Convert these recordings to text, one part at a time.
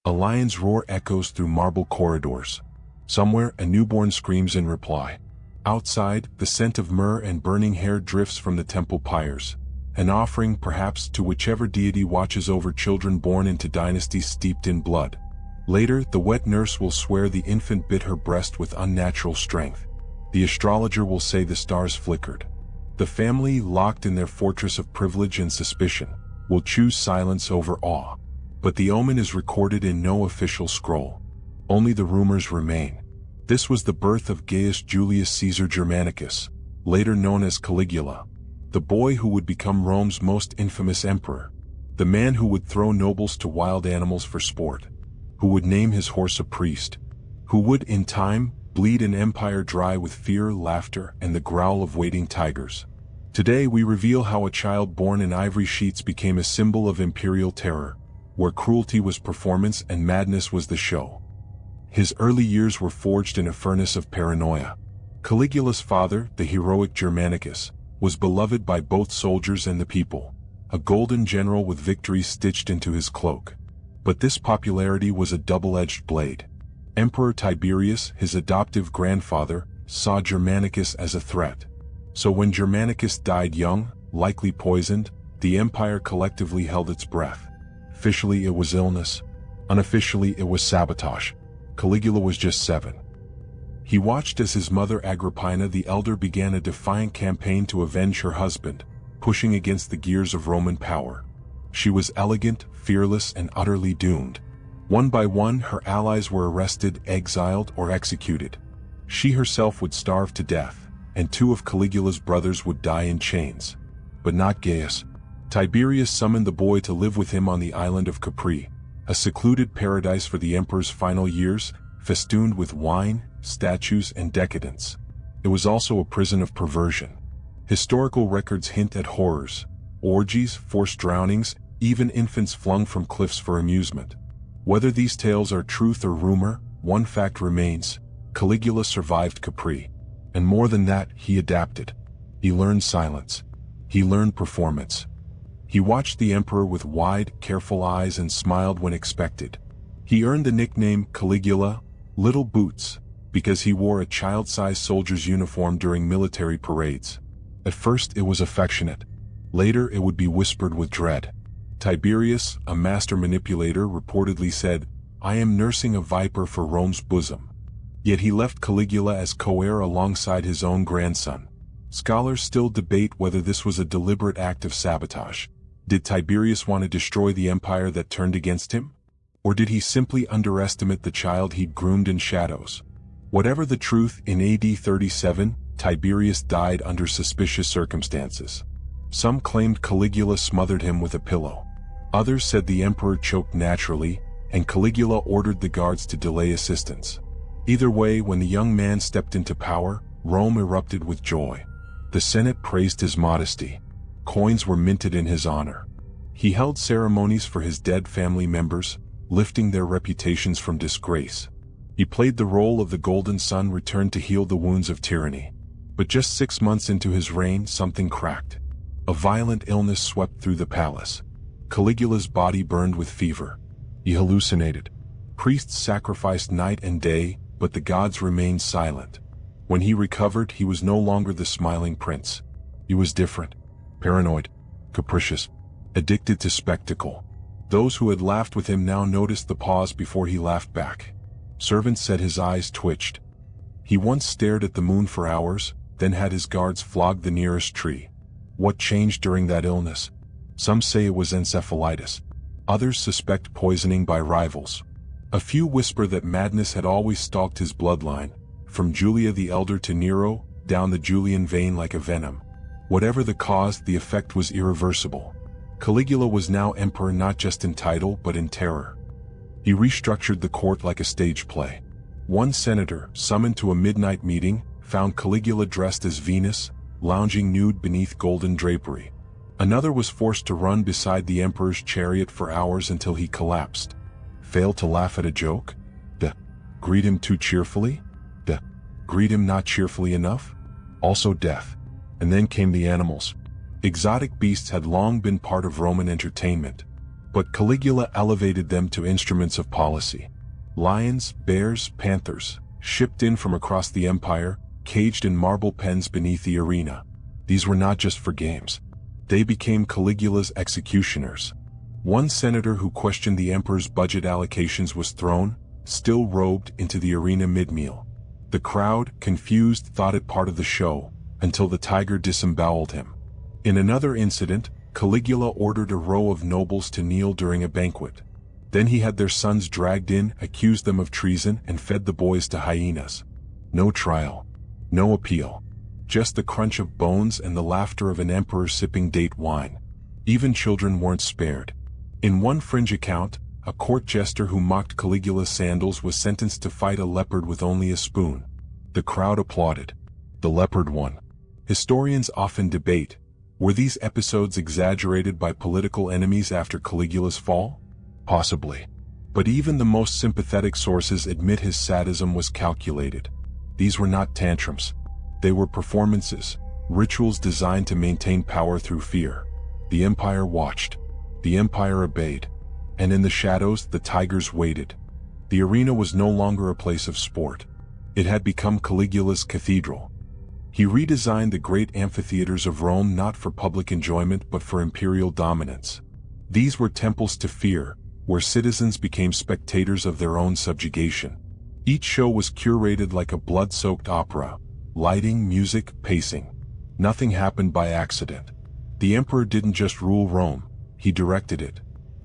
A lion's roar echoes through marble corridors. Somewhere, a newborn screams in reply. Outside, the scent of myrrh and burning hair drifts from the temple pyres, an offering perhaps to whichever deity watches over children born into dynasties steeped in blood. Later, the wet nurse will swear the infant bit her breast with unnatural strength. The astrologer will say the stars flickered. The family, locked in their fortress of privilege and suspicion, will choose silence over awe. But the omen is recorded in no official scroll. Only the rumors remain. This was the birth of Gaius Julius Caesar Germanicus, later known as Caligula, the boy who would become Rome's most infamous emperor, the man who would throw nobles to wild animals for sport, who would name his horse a priest, who would, in time, bleed an empire dry with fear, laughter, and the growl of waiting tigers. Today we reveal how a child born in ivory sheets became a symbol of imperial terror, where cruelty was performance and madness was the show. His early years were forged in a furnace of paranoia. Caligula's father, the heroic Germanicus, was beloved by both soldiers and the people, a golden general with victories stitched into his cloak. But this popularity was a double-edged blade. Emperor Tiberius, his adoptive grandfather, saw Germanicus as a threat. So when Germanicus died young, likely poisoned, the empire collectively held its breath. Officially it was illness. Unofficially it was sabotage. Caligula was just 7. He watched as his mother Agrippina the Elder began a defiant campaign to avenge her husband, pushing against the gears of Roman power. She was elegant, fearless, and utterly doomed. One by one, her allies were arrested, exiled, or executed. She herself would starve to death, and 2 of Caligula's brothers would die in chains. But not Gaius. Tiberius summoned the boy to live with him on the island of Capri, a secluded paradise for the emperor's final years, festooned with wine, statues, and decadence. It was also a prison of perversion. Historical records hint at horrors, orgies, forced drownings, even infants flung from cliffs for amusement. Whether these tales are truth or rumor, one fact remains: Caligula survived Capri. And more than that, he adapted. He learned silence. He learned performance. He watched the emperor with wide, careful eyes and smiled when expected. He earned the nickname Caligula, Little Boots, because he wore a child-sized soldier's uniform during military parades. At first it was affectionate. Later it would be whispered with dread. Tiberius, a master manipulator, reportedly said, "I am nursing a viper for Rome's bosom." Yet he left Caligula as co-heir alongside his own grandson. Scholars still debate whether this was a deliberate act of sabotage. Did Tiberius want to destroy the empire that turned against him? Or did he simply underestimate the child he'd groomed in shadows? Whatever the truth, in AD 37, Tiberius died under suspicious circumstances. Some claimed Caligula smothered him with a pillow. Others said the emperor choked naturally, and Caligula ordered the guards to delay assistance. Either way, when the young man stepped into power, Rome erupted with joy. The Senate praised his modesty. Coins were minted in his honor. He held ceremonies for his dead family members, lifting their reputations from disgrace. He played the role of the golden sun returned to heal the wounds of tyranny. But just 6 months into his reign, something cracked. A violent illness swept through the palace. Caligula's body burned with fever. He hallucinated. Priests sacrificed night and day, but the gods remained silent. When he recovered, he was no longer the smiling prince. He was different. Paranoid, capricious, addicted to spectacle. Those who had laughed with him now noticed the pause before he laughed back. Servants said his eyes twitched. He once stared at the moon for hours, then had his guards flog the nearest tree. What changed during that illness? Some say it was encephalitis. Others suspect poisoning by rivals. A few whisper that madness had always stalked his bloodline, from Julia the Elder to Nero, down the Julian vein like a venom. Whatever the cause, the effect was irreversible. Caligula was now emperor not just in title but in terror. He restructured the court like a stage play. One senator, summoned to a midnight meeting, found Caligula dressed as Venus, lounging nude beneath golden drapery. Another was forced to run beside the emperor's chariot for hours until he collapsed. Failed to laugh at a joke? Greet him too cheerfully? Greet him not cheerfully enough? Also death. And then came the animals. Exotic beasts had long been part of Roman entertainment. But Caligula elevated them to instruments of policy. Lions, bears, panthers, shipped in from across the empire, caged in marble pens beneath the arena. These were not just for games. They became Caligula's executioners. One senator who questioned the emperor's budget allocations was thrown, still robed, into the arena mid-meal. The crowd, confused, thought it part of the show, until the tiger disemboweled him. In another incident, Caligula ordered a row of nobles to kneel during a banquet. Then he had their sons dragged in, accused them of treason, and fed the boys to hyenas. No trial. No appeal. Just the crunch of bones and the laughter of an emperor sipping date wine. Even children weren't spared. In one fringe account, a court jester who mocked Caligula's sandals was sentenced to fight a leopard with only a spoon. The crowd applauded. The leopard won. Historians often debate, were these episodes exaggerated by political enemies after Caligula's fall? Possibly. But even the most sympathetic sources admit his sadism was calculated. These were not tantrums. They were performances, rituals designed to maintain power through fear. The empire watched. The empire obeyed. And in the shadows, the tigers waited. The arena was no longer a place of sport. It had become Caligula's cathedral. He redesigned the great amphitheaters of Rome not for public enjoyment but for imperial dominance. These were temples to fear, where citizens became spectators of their own subjugation. Each show was curated like a blood-soaked opera. Lighting, music, pacing. Nothing happened by accident. The emperor didn't just rule Rome, he directed it.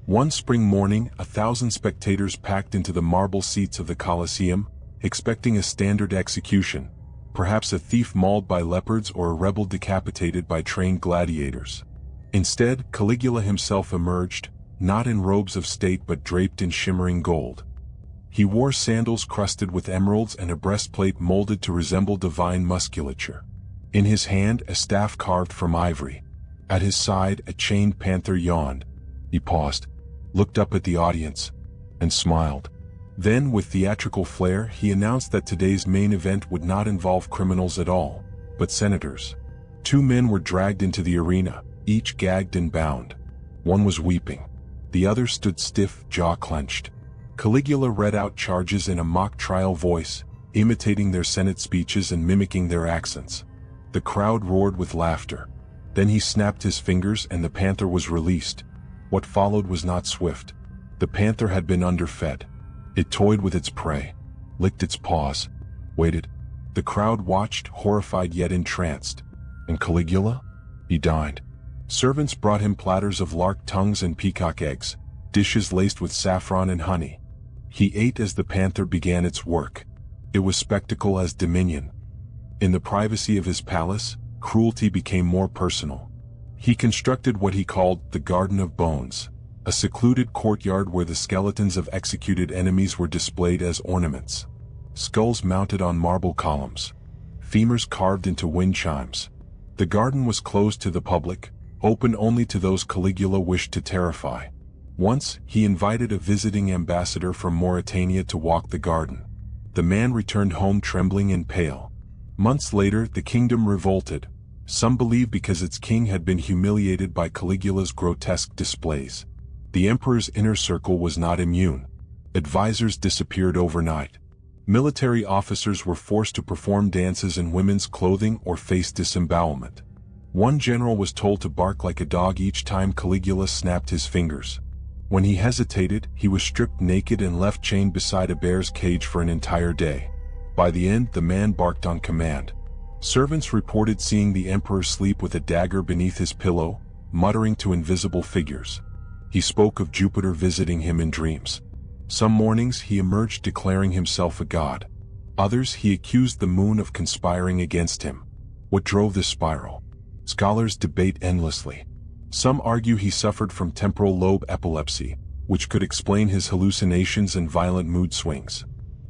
One spring morning, 1,000 spectators packed into the marble seats of the Colosseum, expecting a standard execution, perhaps a thief mauled by leopards or a rebel decapitated by trained gladiators. Instead, Caligula himself emerged, not in robes of state but draped in shimmering gold. He wore sandals crusted with emeralds and a breastplate molded to resemble divine musculature. In his hand, a staff carved from ivory. At his side, a chained panther yawned. He paused, looked up at the audience, and smiled. Then, with theatrical flair, he announced that today's main event would not involve criminals at all, but senators. 2 men were dragged into the arena, each gagged and bound. One was weeping. The other stood stiff, jaw clenched. Caligula read out charges in a mock trial voice, imitating their Senate speeches and mimicking their accents. The crowd roared with laughter. Then he snapped his fingers and the panther was released. What followed was not swift. The panther had been underfed. It toyed with its prey, licked its paws, waited. The crowd watched, horrified yet entranced. And Caligula? He dined. Servants brought him platters of lark tongues and peacock eggs, dishes laced with saffron and honey. He ate as the panther began its work. It was spectacle as dominion. In the privacy of his palace, cruelty became more personal. He constructed what he called the Garden of Bones, a secluded courtyard where the skeletons of executed enemies were displayed as ornaments. Skulls mounted on marble columns. Femurs carved into wind chimes. The garden was closed to the public, open only to those Caligula wished to terrify. Once, he invited a visiting ambassador from Mauritania to walk the garden. The man returned home trembling and pale. Months later, the kingdom revolted. Some believe because its king had been humiliated by Caligula's grotesque displays. The emperor's inner circle was not immune. Advisors disappeared overnight. Military officers were forced to perform dances in women's clothing or face disembowelment. One general was told to bark like a dog each time Caligula snapped his fingers. When he hesitated, he was stripped naked and left chained beside a bear's cage for an entire day. By the end, the man barked on command. Servants reported seeing the emperor sleep with a dagger beneath his pillow, muttering to invisible figures. He spoke of Jupiter visiting him in dreams. Some mornings he emerged declaring himself a god. Others he accused the moon of conspiring against him. What drove this spiral? Scholars debate endlessly. Some argue he suffered from temporal lobe epilepsy, which could explain his hallucinations and violent mood swings.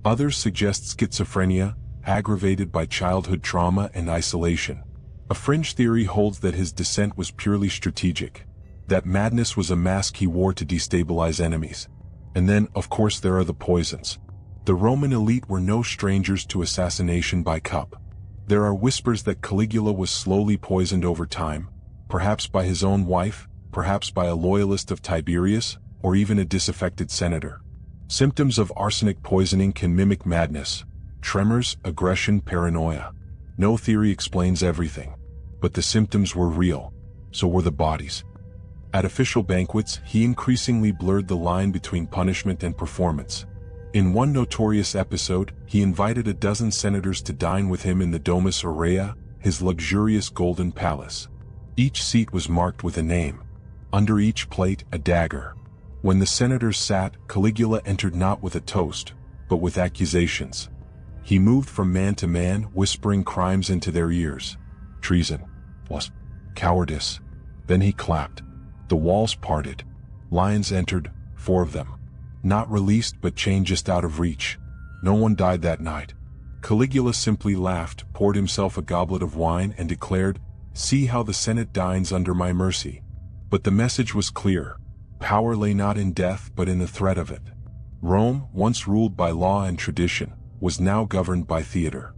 Others suggest schizophrenia, aggravated by childhood trauma and isolation. A fringe theory holds that his descent was purely strategic, that madness was a mask he wore to destabilize enemies. And then, of course, there are the poisons. The Roman elite were no strangers to assassination by cup. There are whispers that Caligula was slowly poisoned over time, perhaps by his own wife, perhaps by a loyalist of Tiberius, or even a disaffected senator. Symptoms of arsenic poisoning can mimic madness, tremors, aggression, paranoia. No theory explains everything. But the symptoms were real. So were the bodies. At official banquets, he increasingly blurred the line between punishment and performance. In one notorious episode, he invited a dozen senators to dine with him in the Domus Aurea, his luxurious golden palace. Each seat was marked with a name. Under each plate, a dagger. When the senators sat, Caligula entered not with a toast, but with accusations. He moved from man to man, whispering crimes into their ears. Treason. Cowardice. Then he clapped. The walls parted. Lions entered, 4 of them. Not released but chained just out of reach. No one died that night. Caligula simply laughed, poured himself a goblet of wine and declared, "See how the Senate dines under my mercy." But the message was clear. Power lay not in death but in the threat of it. Rome, once ruled by law and tradition, was now governed by theater.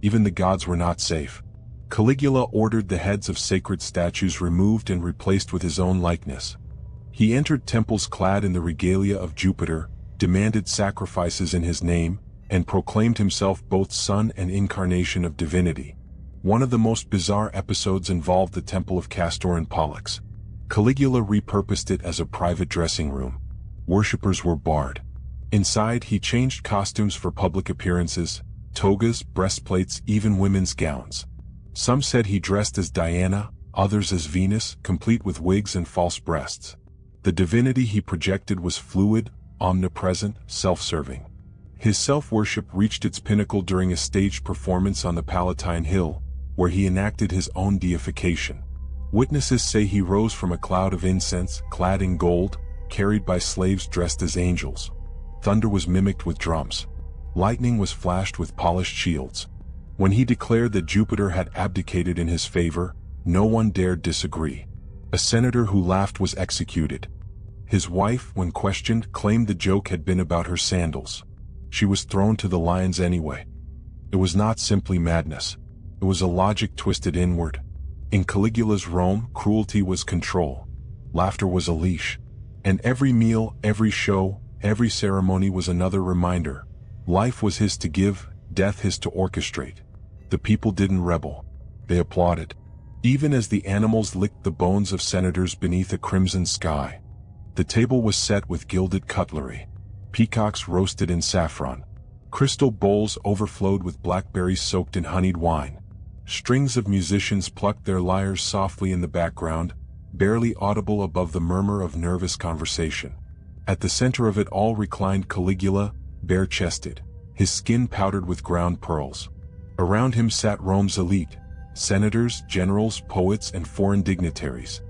Even the gods were not safe. Caligula ordered the heads of sacred statues removed and replaced with his own likeness. He entered temples clad in the regalia of Jupiter, demanded sacrifices in his name, and proclaimed himself both son and incarnation of divinity. One of the most bizarre episodes involved the temple of Castor and Pollux. Caligula repurposed it as a private dressing room. Worshippers were barred. Inside, he changed costumes for public appearances, togas, breastplates, even women's gowns. Some said he dressed as Diana, others as Venus, complete with wigs and false breasts. The divinity he projected was fluid, omnipresent, self-serving. His self-worship reached its pinnacle during a staged performance on the Palatine Hill, where he enacted his own deification. Witnesses say he rose from a cloud of incense, clad in gold, carried by slaves dressed as angels. Thunder was mimicked with drums. Lightning was flashed with polished shields. When he declared that Jupiter had abdicated in his favor, no one dared disagree. A senator who laughed was executed. His wife, when questioned, claimed the joke had been about her sandals. She was thrown to the lions anyway. It was not simply madness. It was a logic twisted inward. In Caligula's Rome, cruelty was control. Laughter was a leash. And every meal, every show, every ceremony was another reminder. Life was his to give, death his to orchestrate. The people didn't rebel. They applauded. Even as the animals licked the bones of senators beneath a crimson sky. The table was set with gilded cutlery. Peacocks roasted in saffron. Crystal bowls overflowed with blackberries soaked in honeyed wine. Strings of musicians plucked their lyres softly in the background, barely audible above the murmur of nervous conversation. At the center of it all reclined Caligula, bare-chested, his skin powdered with ground pearls. Around him sat Rome's elite, senators, generals, poets, and foreign dignitaries.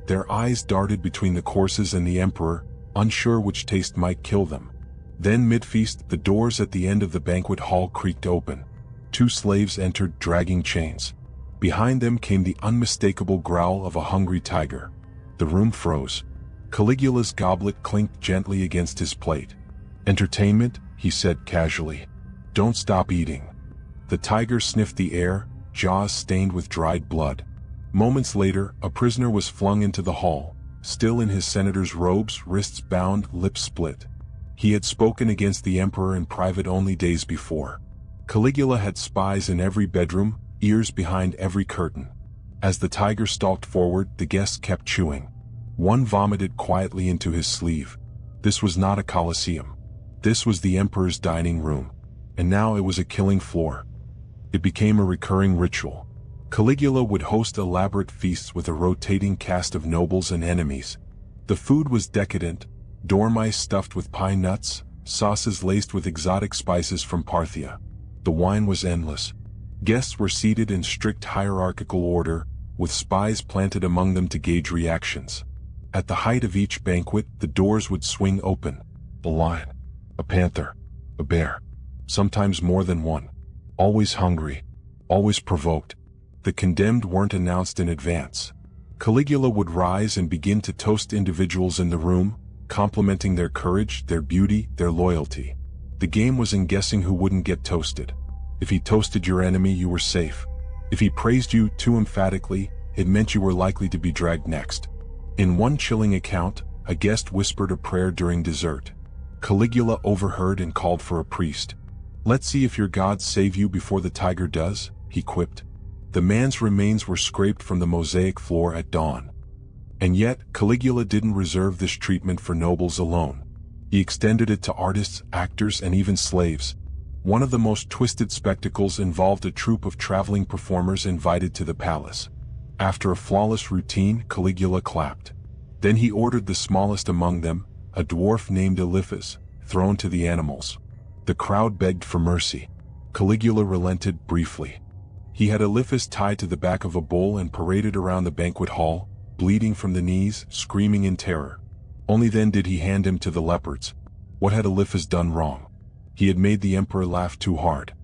Their eyes darted between the courses and the emperor, unsure which taste might kill them. Then mid-feast, the doors at the end of the banquet hall creaked open. 2 slaves entered, dragging chains. Behind them came the unmistakable growl of a hungry tiger. The room froze. Caligula's goblet clinked gently against his plate. "Entertainment," he said casually. "Don't stop eating." The tiger sniffed the air, jaws stained with dried blood. Moments later, a prisoner was flung into the hall, still in his senator's robes, wrists bound, lips split. He had spoken against the emperor in private only days before. Caligula had spies in every bedroom, ears behind every curtain. As the tiger stalked forward, the guests kept chewing. One vomited quietly into his sleeve. This was not a coliseum. This was the emperor's dining room. And now it was a killing floor. It became a recurring ritual. Caligula would host elaborate feasts with a rotating cast of nobles and enemies. The food was decadent, dormice stuffed with pine nuts, sauces laced with exotic spices from Parthia. The wine was endless. Guests were seated in strict hierarchical order, with spies planted among them to gauge reactions. At the height of each banquet, the doors would swing open. A lion, a panther, a bear, sometimes more than one. Always hungry, always provoked. The condemned weren't announced in advance. Caligula would rise and begin to toast individuals in the room, complimenting their courage, their beauty, their loyalty. The game was in guessing who wouldn't get toasted. If he toasted your enemy, you were safe. If he praised you too emphatically, it meant you were likely to be dragged next. In one chilling account, a guest whispered a prayer during dessert. Caligula overheard and called for a priest. "Let's see if your gods save you before the tiger does," he quipped. The man's remains were scraped from the mosaic floor at dawn. And yet, Caligula didn't reserve this treatment for nobles alone. He extended it to artists, actors, and even slaves. One of the most twisted spectacles involved a troupe of traveling performers invited to the palace. After a flawless routine, Caligula clapped. Then he ordered the smallest among them, a dwarf named Eliphas, thrown to the animals. The crowd begged for mercy. Caligula relented briefly. He had Eliphas tied to the back of a bull and paraded around the banquet hall, bleeding from the knees, screaming in terror. Only then did he hand him to the leopards. What had Eliphas done wrong? He had made the emperor laugh too hard.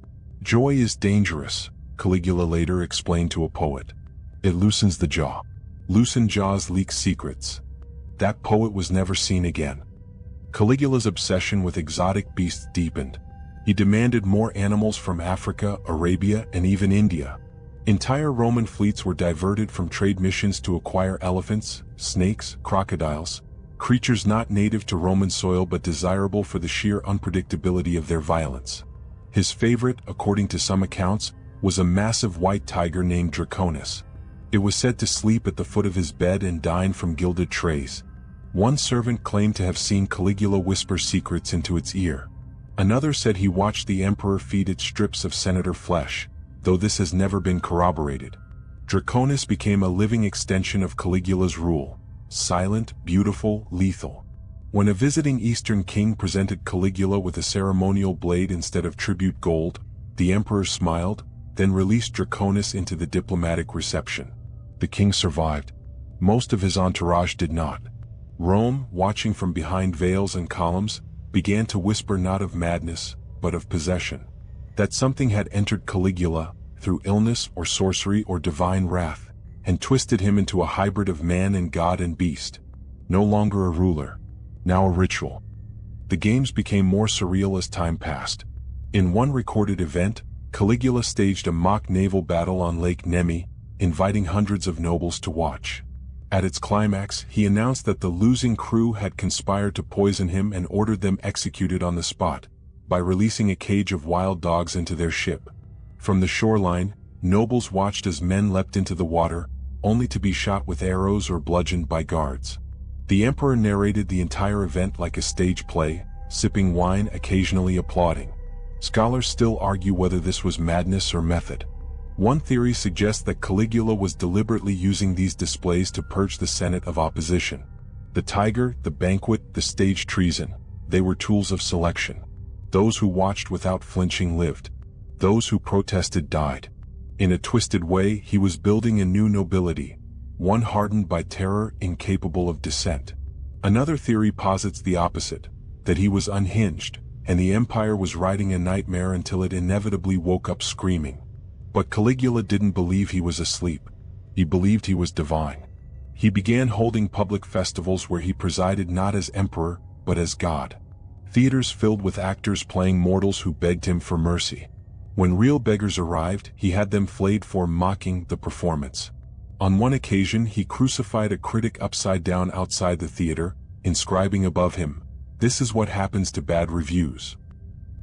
"Joy is dangerous," Caligula later explained to a poet. "It loosens the jaw. Loosened jaws leak secrets." That poet was never seen again. Caligula's obsession with exotic beasts deepened. He demanded more animals from Africa, Arabia, and even India. Entire Roman fleets were diverted from trade missions to acquire elephants, snakes, crocodiles, creatures not native to Roman soil but desirable for the sheer unpredictability of their violence. His favorite, according to some accounts, was a massive white tiger named Draconis. It was said to sleep at the foot of his bed and dine from gilded trays. One servant claimed to have seen Caligula whisper secrets into its ear. Another said he watched the emperor feed it strips of senator flesh, though this has never been corroborated. Draconis became a living extension of Caligula's rule. Silent, beautiful, lethal. When a visiting Eastern king presented Caligula with a ceremonial blade instead of tribute gold, the emperor smiled, then released Draconis into the diplomatic reception. The king survived. Most of his entourage did not. Rome, watching from behind veils and columns, began to whisper not of madness, but of possession. That something had entered Caligula, through illness or sorcery or divine wrath, and twisted him into a hybrid of man and god and beast. No longer a ruler, now a ritual. The games became more surreal as time passed. In one recorded event, Caligula staged a mock naval battle on Lake Nemi, inviting hundreds of nobles to watch. At its climax, he announced that the losing crew had conspired to poison him and ordered them executed on the spot, by releasing a cage of wild dogs into their ship. From the shoreline, nobles watched as men leapt into the water, only to be shot with arrows or bludgeoned by guards. The emperor narrated the entire event like a stage play, sipping wine, occasionally applauding. Scholars still argue whether this was madness or method. One theory suggests that Caligula was deliberately using these displays to purge the Senate of opposition. The tiger, the banquet, the stage treason, they were tools of selection. Those who watched without flinching lived. Those who protested died. In a twisted way, he was building a new nobility, one hardened by terror, incapable of dissent. Another theory posits the opposite, that he was unhinged, and the empire was riding a nightmare until it inevitably woke up screaming. But Caligula didn't believe he was asleep. He believed he was divine. He began holding public festivals where he presided not as emperor, but as god. Theaters filled with actors playing mortals who begged him for mercy. When real beggars arrived, he had them flayed for mocking the performance. On one occasion, he crucified a critic upside down outside the theater, inscribing above him, "This is what happens to bad reviews."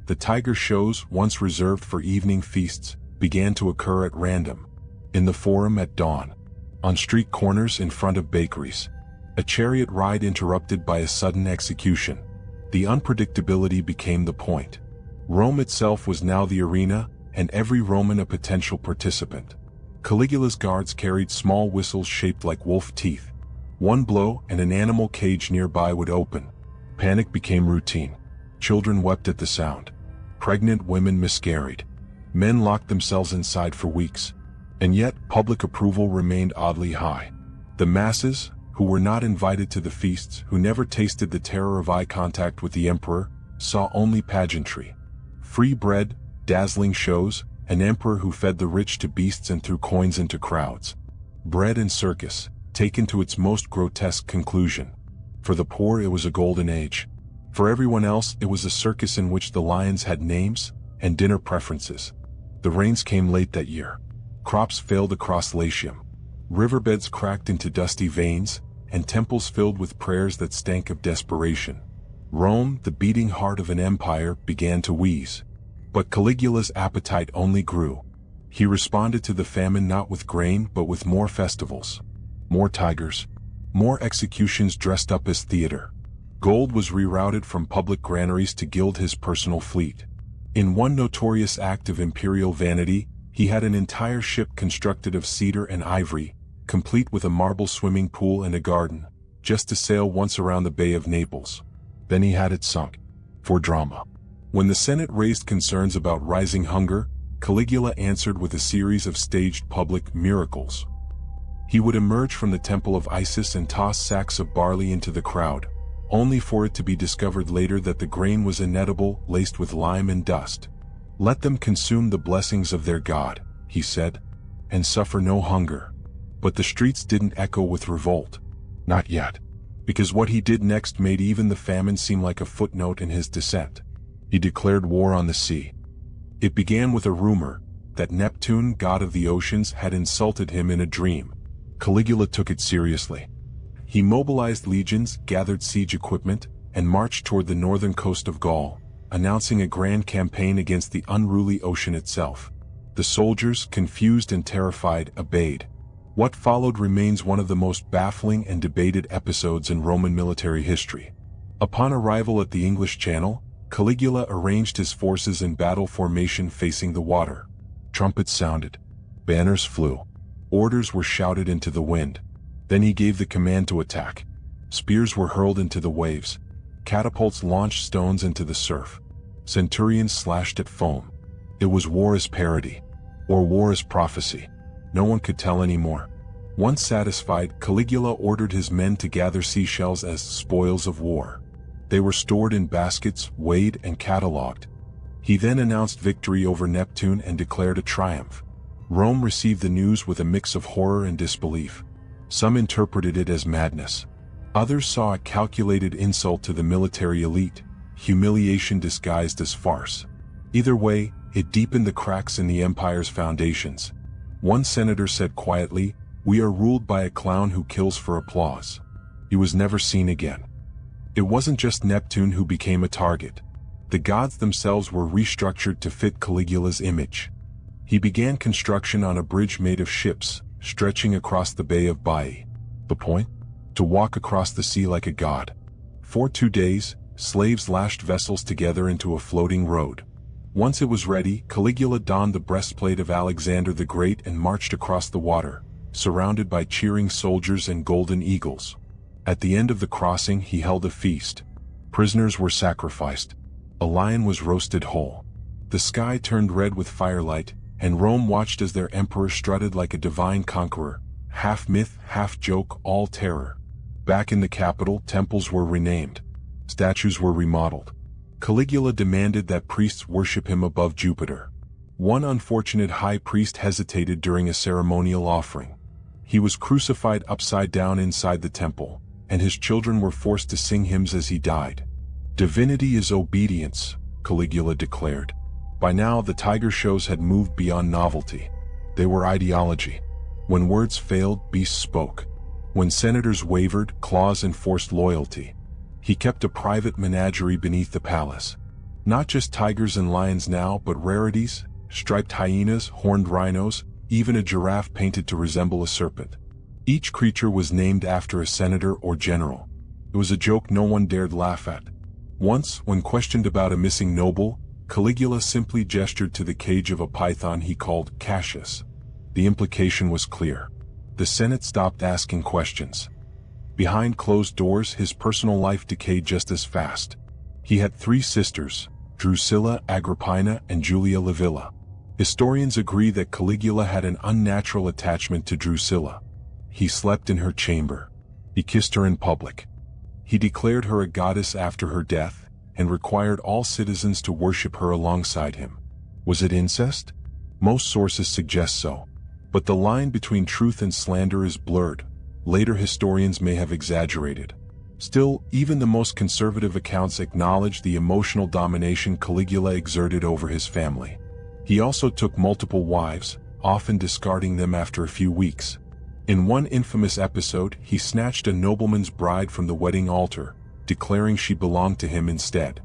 The tiger shows, once reserved for evening feasts, began to occur at random. In the forum at dawn. On street corners in front of bakeries. A chariot ride interrupted by a sudden execution. The unpredictability became the point. Rome itself was now the arena, and every Roman a potential participant. Caligula's guards carried small whistles shaped like wolf teeth. One blow and an animal cage nearby would open. Panic became routine. Children wept at the sound. Pregnant women miscarried. Men locked themselves inside for weeks. And yet, public approval remained oddly high. The masses, who were not invited to the feasts, who never tasted the terror of eye contact with the emperor, saw only pageantry. Free bread, dazzling shows, an emperor who fed the rich to beasts and threw coins into crowds. Bread and circus, taken to its most grotesque conclusion. For the poor it was a golden age. For everyone else it was a circus in which the lions had names and dinner preferences. The rains came late that year. Crops failed across Latium. Riverbeds cracked into dusty veins, and temples filled with prayers that stank of desperation. Rome, the beating heart of an empire, began to wheeze. But Caligula's appetite only grew. He responded to the famine not with grain but with more festivals, more tigers, more executions dressed up as theater. Gold was rerouted from public granaries to gild his personal fleet. In one notorious act of imperial vanity, he had an entire ship constructed of cedar and ivory, complete with a marble swimming pool and a garden, just to sail once around the Bay of Naples. Then he had it sunk. For drama. When the Senate raised concerns about rising hunger, Caligula answered with a series of staged public miracles. He would emerge from the temple of Isis and toss sacks of barley into the crowd, only for it to be discovered later that the grain was inedible, laced with lime and dust. "Let them consume the blessings of their God," he said, "and suffer no hunger." But the streets didn't echo with revolt. Not yet. Because what he did next made even the famine seem like a footnote in his descent. He declared war on the sea. It began with a rumor that Neptune, god of the oceans, had insulted him in a dream. Caligula took it seriously. He mobilized legions, gathered siege equipment, and marched toward the northern coast of Gaul, announcing a grand campaign against the unruly ocean itself. The soldiers, confused and terrified, obeyed. What followed remains one of the most baffling and debated episodes in Roman military history. Upon arrival at the English Channel, Caligula arranged his forces in battle formation facing the water. Trumpets sounded. Banners flew. Orders were shouted into the wind. Then he gave the command to attack. Spears were hurled into the waves. Catapults launched stones into the surf. Centurions slashed at foam. It was war as parody. Or war as prophecy. No one could tell anymore. Once satisfied, Caligula ordered his men to gather seashells as spoils of war. They were stored in baskets, weighed and catalogued. He then announced victory over Neptune and declared a triumph. Rome received the news with a mix of horror and disbelief. Some interpreted it as madness. Others saw a calculated insult to the military elite, humiliation disguised as farce. Either way, it deepened the cracks in the empire's foundations. One senator said quietly, "We are ruled by a clown who kills for applause." He was never seen again. It wasn't just Neptune who became a target. The gods themselves were restructured to fit Caligula's image. He began construction on a bridge made of ships, stretching across the Bay of Baiae. The point? To walk across the sea like a god. For 2 days, slaves lashed vessels together into a floating road. Once it was ready, Caligula donned the breastplate of Alexander the Great and marched across the water, surrounded by cheering soldiers and golden eagles. At the end of the crossing, he held a feast. Prisoners were sacrificed. A lion was roasted whole. The sky turned red with firelight, and Rome watched as their emperor strutted like a divine conqueror, half myth, half joke, all terror. Back in the capital, temples were renamed. Statues were remodeled. Caligula demanded that priests worship him above Jupiter. One unfortunate high priest hesitated during a ceremonial offering. He was crucified upside down inside the temple, and his children were forced to sing hymns as he died. "Divinity is obedience," Caligula declared. By now, the tiger shows had moved beyond novelty. They were ideology. When words failed, beasts spoke. When senators wavered, claws enforced loyalty. He kept a private menagerie beneath the palace. Not just tigers and lions now, but rarities, striped hyenas, horned rhinos, even a giraffe painted to resemble a serpent. Each creature was named after a senator or general. It was a joke no one dared laugh at. Once, when questioned about a missing noble, Caligula simply gestured to the cage of a python he called Cassius. The implication was clear. The Senate stopped asking questions. Behind closed doors, his personal life decayed just as fast. He had 3 sisters, Drusilla, Agrippina, and Julia Livilla. Historians agree that Caligula had an unnatural attachment to Drusilla. He slept in her chamber. He kissed her in public. He declared her a goddess after her death, and required all citizens to worship her alongside him. Was it incest? Most sources suggest so. But the line between truth and slander is blurred. Later historians may have exaggerated. Still, even the most conservative accounts acknowledge the emotional domination Caligula exerted over his family. He also took multiple wives, often discarding them after a few weeks. In one infamous episode, he snatched a nobleman's bride from the wedding altar, declaring she belonged to him instead.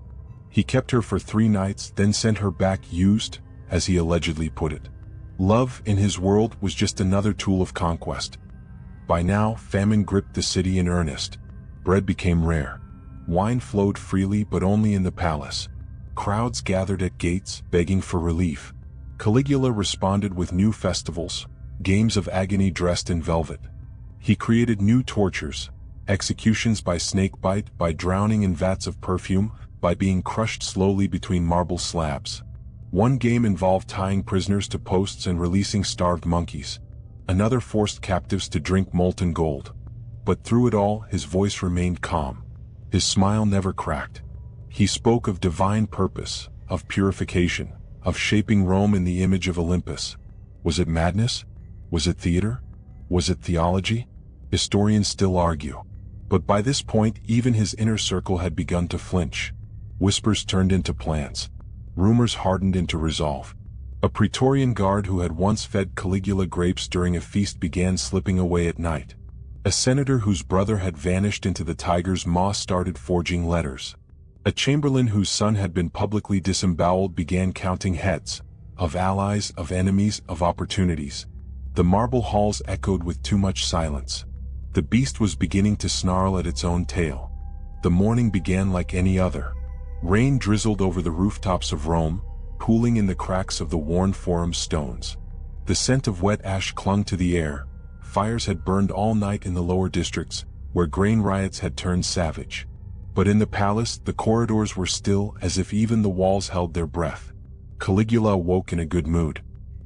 He kept her for 3 nights, then sent her back used, as he allegedly put it. Love, in his world, was just another tool of conquest. By now, famine gripped the city in earnest. Bread became rare. Wine flowed freely, but only in the palace. Crowds gathered at gates, begging for relief. Caligula responded with new festivals, games of agony dressed in velvet. He created new tortures, executions by snakebite, by drowning in vats of perfume, by being crushed slowly between marble slabs. One game involved tying prisoners to posts and releasing starved monkeys. Another forced captives to drink molten gold. But through it all, his voice remained calm. His smile never cracked. He spoke of divine purpose, of purification, of shaping Rome in the image of Olympus. Was it madness? Was it theater? Was it theology? Historians still argue. But by this point, even his inner circle had begun to flinch. Whispers turned into plans. Rumors hardened into resolve. A Praetorian guard who had once fed Caligula grapes during a feast began slipping away at night. A senator whose brother had vanished into the tiger's maw started forging letters. A chamberlain whose son had been publicly disemboweled began counting heads, of allies, of enemies, of opportunities. The marble halls echoed with too much silence. The beast was beginning to snarl at its own tail. The morning began like any other. Rain drizzled over the rooftops of Rome, pooling in the cracks of the worn forum stones. The scent of wet ash clung to the air. Fires had burned all night in the lower districts, where grain riots had turned savage. But in the palace, the corridors were still, as if even the walls held their breath. Caligula awoke in a good mood.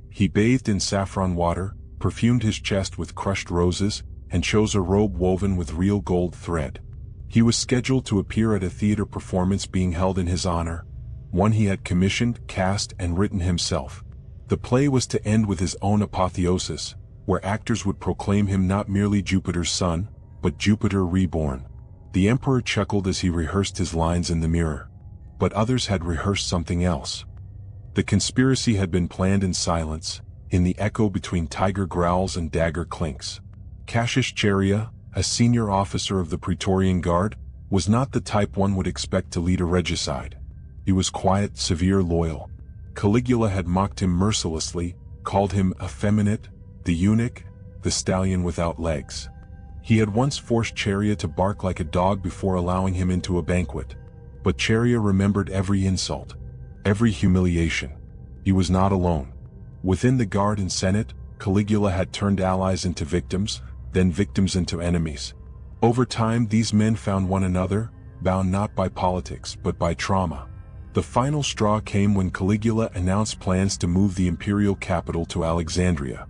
He bathed in saffron water, perfumed his chest with crushed roses, and chose a robe woven with real gold thread. He was scheduled to appear at a theater performance being held in his honor, one he had commissioned, cast, and written himself. The play was to end with his own apotheosis, where actors would proclaim him not merely Jupiter's son, but Jupiter reborn. The emperor chuckled as he rehearsed his lines in the mirror. But others had rehearsed something else. The conspiracy had been planned in silence, in the echo between tiger growls and dagger clinks. Cassius Chaerea, a senior officer of the Praetorian Guard, was not the type one would expect to lead a regicide. He was quiet, severe, loyal. Caligula had mocked him mercilessly, called him effeminate, the eunuch, the stallion without legs. He had once forced Chaerea to bark like a dog before allowing him into a banquet. But Chaerea remembered every insult, every humiliation. He was not alone. Within the Guard and Senate, Caligula had turned allies into victims, then victims into enemies. Over time, these men found one another, bound not by politics but by trauma. The final straw came when Caligula announced plans to move the imperial capital to Alexandria.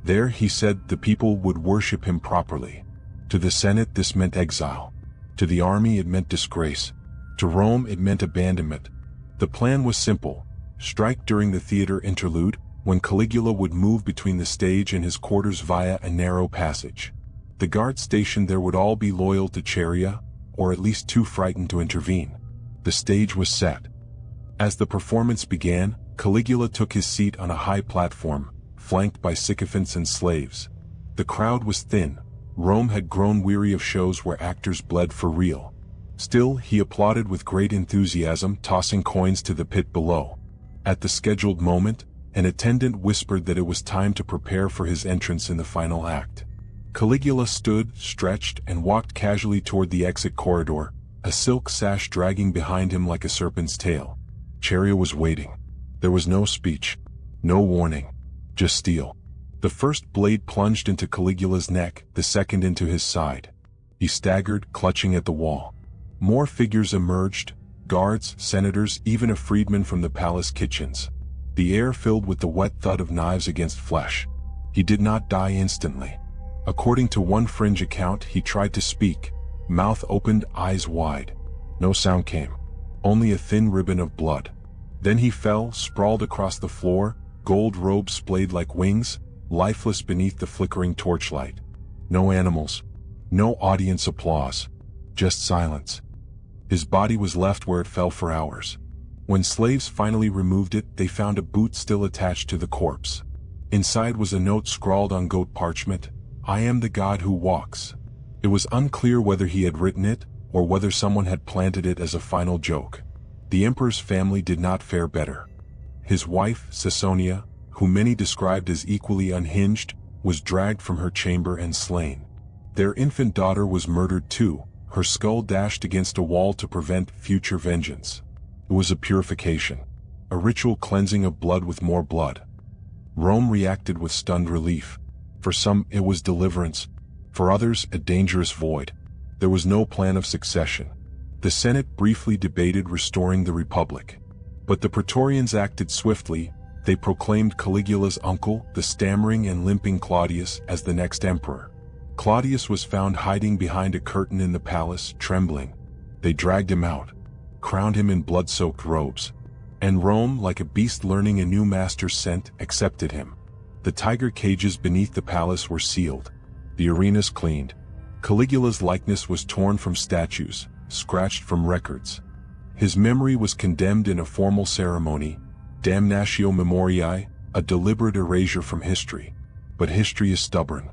There, he said, the people would worship him properly. To the Senate, this meant exile. To the army, it meant disgrace. To Rome, it meant abandonment. The plan was simple: strike during the theater interlude, when Caligula would move between the stage and his quarters via a narrow passage. The guard stationed there would all be loyal to Chaerea, or at least too frightened to intervene. The stage was set. As the performance began, Caligula took his seat on a high platform, flanked by sycophants and slaves. The crowd was thin. Rome had grown weary of shows where actors bled for real. Still, he applauded with great enthusiasm, tossing coins to the pit below. At the scheduled moment, an attendant whispered that it was time to prepare for his entrance in the final act. Caligula stood, stretched, and walked casually toward the exit corridor, a silk sash dragging behind him like a serpent's tail. Chaerea was waiting. There was no speech, no warning, just steel. The first blade plunged into Caligula's neck, the second into his side. He staggered, clutching at the wall. More figures emerged, guards, senators, even a freedman from the palace kitchens. The air filled with the wet thud of knives against flesh. He did not die instantly. According to one fringe account, he tried to speak, mouth opened, eyes wide. No sound came, only a thin ribbon of blood. Then he fell, sprawled across the floor, gold robes splayed like wings, lifeless beneath the flickering torchlight. No animals, no audience applause, just silence. His body was left where it fell for hours. When slaves finally removed it, they found a boot still attached to the corpse. Inside was a note scrawled on goat parchment: "I am the god who walks." It was unclear whether he had written it, or whether someone had planted it as a final joke. The emperor's family did not fare better. His wife, Caesonia, who many described as equally unhinged, was dragged from her chamber and slain. Their infant daughter was murdered too, her skull dashed against a wall to prevent future vengeance. It was a purification, a ritual cleansing of blood with more blood. Rome reacted with stunned relief. For some, it was deliverance. For others, a dangerous void. There was no plan of succession. The Senate briefly debated restoring the Republic. But the Praetorians acted swiftly. They proclaimed Caligula's uncle, the stammering and limping Claudius, as the next emperor. Claudius was found hiding behind a curtain in the palace, trembling. They dragged him out, crowned him in blood-soaked robes. And Rome, like a beast learning a new master's scent, accepted him. The tiger cages beneath the palace were sealed. The arenas cleaned. Caligula's likeness was torn from statues, scratched from records. His memory was condemned in a formal ceremony, damnatio memoriae, a deliberate erasure from history. But history is stubborn.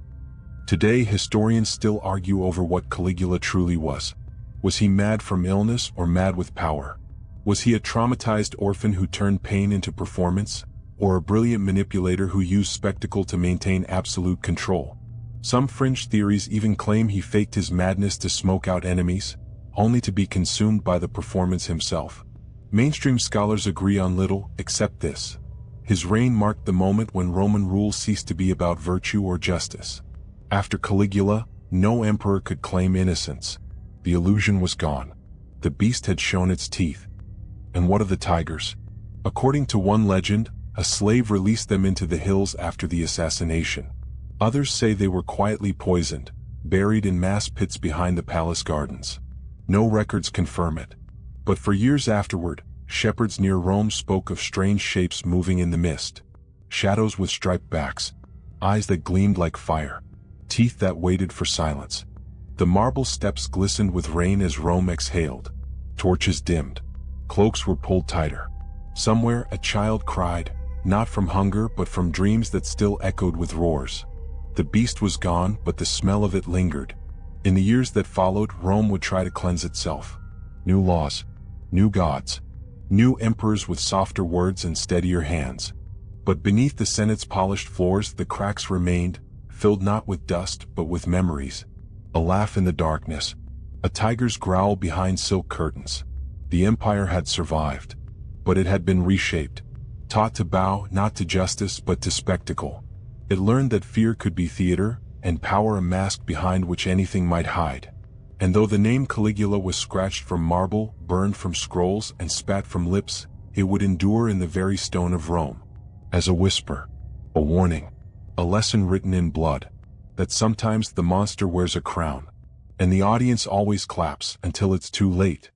Today historians still argue over what Caligula truly was. Was he mad from illness or mad with power? Was he a traumatized orphan who turned pain into performance, or a brilliant manipulator who used spectacle to maintain absolute control? Some fringe theories even claim he faked his madness to smoke out enemies, only to be consumed by the performance himself. Mainstream scholars agree on little, except this. His reign marked the moment when Roman rule ceased to be about virtue or justice. After Caligula, no emperor could claim innocence. The illusion was gone. The beast had shown its teeth. And what of the tigers? According to one legend, a slave released them into the hills after the assassination. Others say they were quietly poisoned, buried in mass pits behind the palace gardens. No records confirm it. But for years afterward, shepherds near Rome spoke of strange shapes moving in the mist. Shadows with striped backs, eyes that gleamed like fire, teeth that waited for silence. The marble steps glistened with rain as Rome exhaled. Torches dimmed. Cloaks were pulled tighter. Somewhere a child cried, not from hunger but from dreams that still echoed with roars. The beast was gone, but the smell of it lingered. In the years that followed, Rome would try to cleanse itself. New laws, new gods, new emperors with softer words and steadier hands. But beneath the Senate's polished floors the cracks remained, filled not with dust but with memories. A laugh in the darkness, a tiger's growl behind silk curtains. The empire had survived, but it had been reshaped, taught to bow not to justice but to spectacle. It learned that fear could be theater, and power a mask behind which anything might hide. And though the name Caligula was scratched from marble, burned from scrolls, and spat from lips, it would endure in the very stone of Rome. As a whisper, a warning, a lesson written in blood, that sometimes the monster wears a crown, and the audience always claps until it's too late.